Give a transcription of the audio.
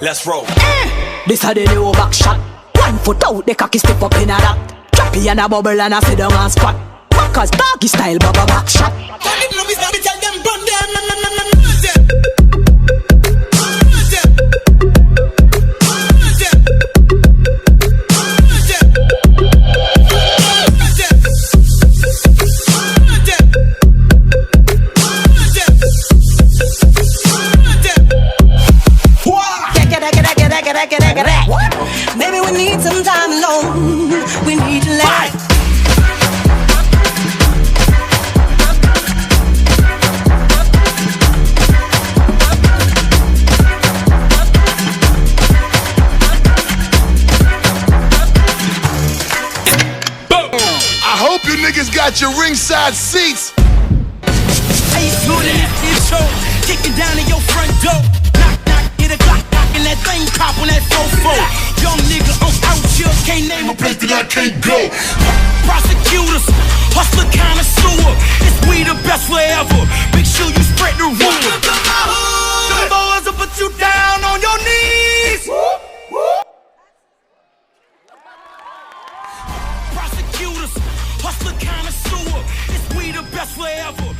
Let's roll. This a the new back shot. 1 foot out, the cocky step up in a that. Choppy and a bubble and a sit down and squat. Backers doggy style, baba back shot. Maybe we need some time alone. We need to let. I hope you niggas got your ringside seats. How you do that? It's so kicking down in your front door. Knock, knock, hit a clock, knocking that thing, cop on that fofo. Young nigga, I'm out here, can't name a place that I can't go. Prosecutors, hustler, connoisseur. It's we the best forever. Make sure you spread the rumor. The boys will put you down on your knees. Prosecutors, hustler, connoisseur. It's we the best forever.